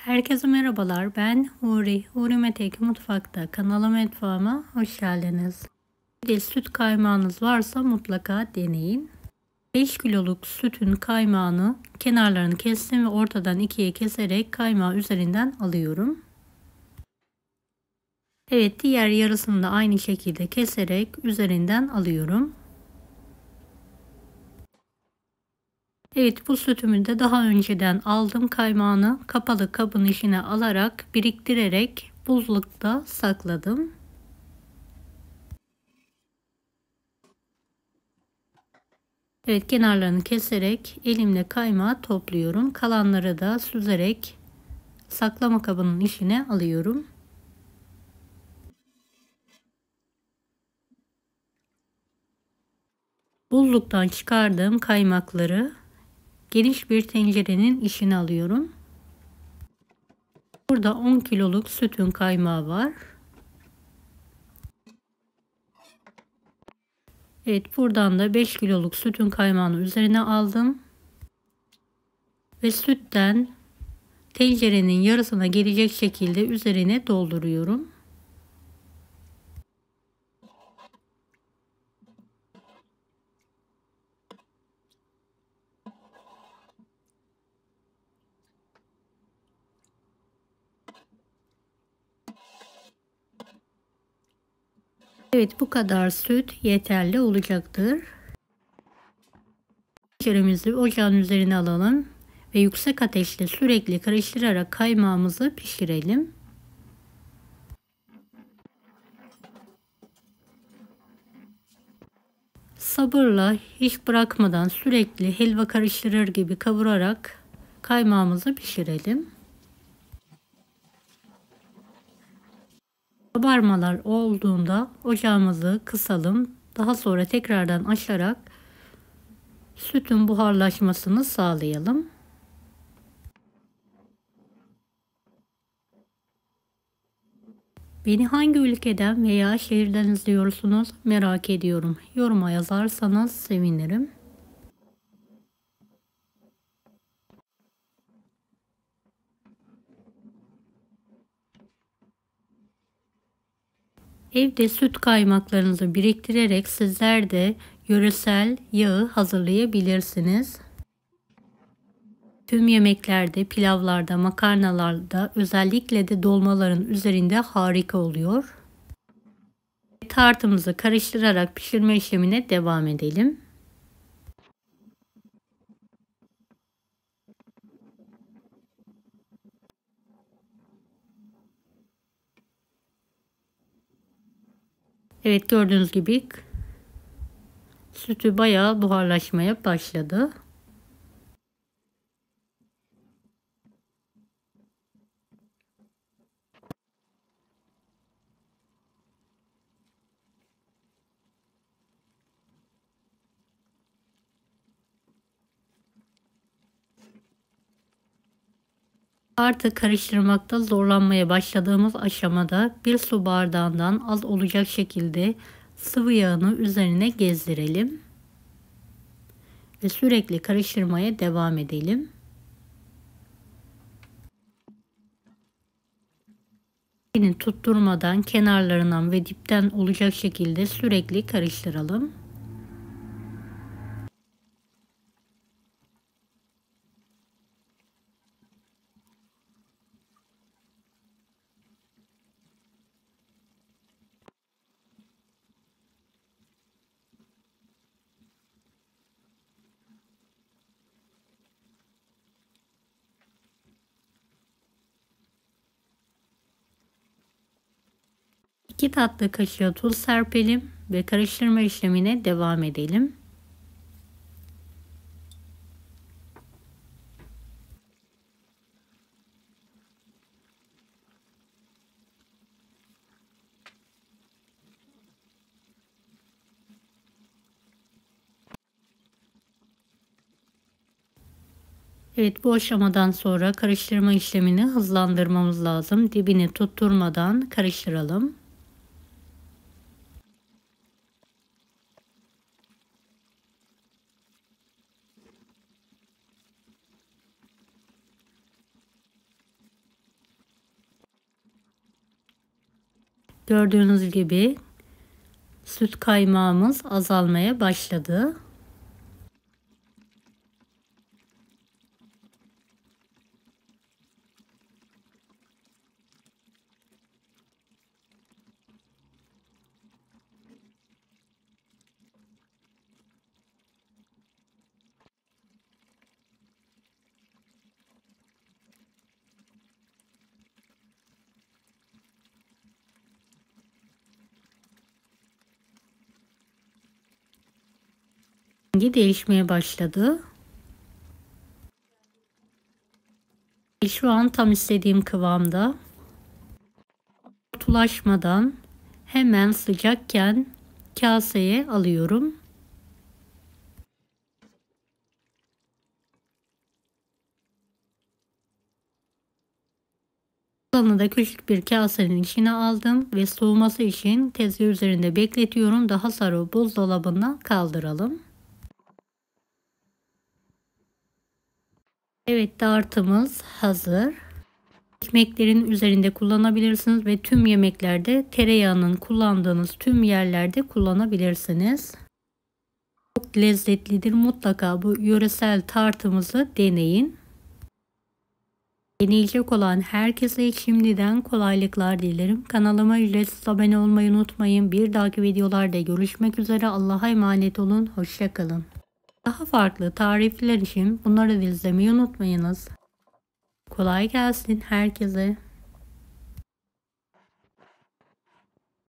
Herkese merhabalar. Ben Huri. Huri Metek Mutfak'ta mutfağıma hoş geldiniz. Bir de süt kaymağınız varsa mutlaka deneyin. 5 kiloluk sütün kaymağını kenarlarını kestim ve ortadan ikiye keserek kaymağı üzerinden alıyorum. Evet, diğer yarısını da aynı şekilde keserek üzerinden alıyorum. Evet, bu sütümü de daha önceden aldım, kaymağını kapalı kabın içine alarak biriktirerek buzlukta sakladım. Evet, kenarlarını keserek elimle kaymağı topluyorum. Kalanları da süzerek saklama kabının içine alıyorum. Buzluktan çıkardığım kaymakları geniş bir tencerenin içine alıyorum. Burada 10 kiloluk sütün kaymağı var. Evet, buradan da 5 kiloluk sütün kaymağını üzerine aldım. Ve sütten tencerenin yarısına gelecek şekilde üzerine dolduruyorum. Evet, bu kadar süt yeterli olacaktır. Tenceremizi ocağın üzerine alalım ve yüksek ateşte sürekli karıştırarak kaymağımızı pişirelim. Sabırla, hiç bırakmadan sürekli helva karıştırır gibi kavurarak kaymağımızı pişirelim. Kabarmalar olduğunda ocağımızı kısalım. Daha sonra tekrardan açarak sütün buharlaşmasını sağlayalım. Beni hangi ülkeden veya şehirden izliyorsunuz merak ediyorum. Yoruma yazarsanız sevinirim. Evde süt kaymaklarınızı biriktirerek sizler de yöresel yağı hazırlayabilirsiniz. Tüm yemeklerde, pilavlarda, makarnalarda, özellikle de dolmaların üzerinde harika oluyor. Tartımızı karıştırarak pişirme işlemine devam edelim. Evet, gördüğünüz gibi sütü bayağı buharlaşmaya başladı. Artık karıştırmakta zorlanmaya başladığımız aşamada bir su bardağından az olacak şekilde sıvı yağını üzerine gezdirelim ve sürekli karıştırmaya devam edelim. Elini tutturmadan kenarlarından ve dipten olacak şekilde sürekli karıştıralım. İki tatlı kaşığı tuz serpelim ve karıştırma işlemine devam edelim. Evet, bu aşamadan sonra karıştırma işlemini hızlandırmamız lazım. Dibini tutturmadan karıştıralım. Gördüğünüz gibi süt kaymağımız azalmaya başladı. Rengi değişmeye başladı. Şu an tam istediğim kıvamda. Katılaşmadan hemen sıcakken kaseye alıyorum. Kalanı da küçük bir kasenin içine aldım ve soğuması için tezgah üzerinde bekletiyorum. Daha sonra buzdolabına kaldıralım. Evet, tartımız hazır. Ekmeklerin üzerinde kullanabilirsiniz ve tüm yemeklerde tereyağının kullandığınız tüm yerlerde kullanabilirsiniz. Çok lezzetlidir. Mutlaka bu yöresel tartımızı deneyin. Deneyecek olan herkese şimdiden kolaylıklar dilerim. Kanalıma ücretsiz abone olmayı unutmayın. Bir dahaki videolarda görüşmek üzere. Allah'a emanet olun. Hoşça kalın. Daha farklı tarifler için bunları da izlemeyi unutmayınız. Kolay gelsin herkese.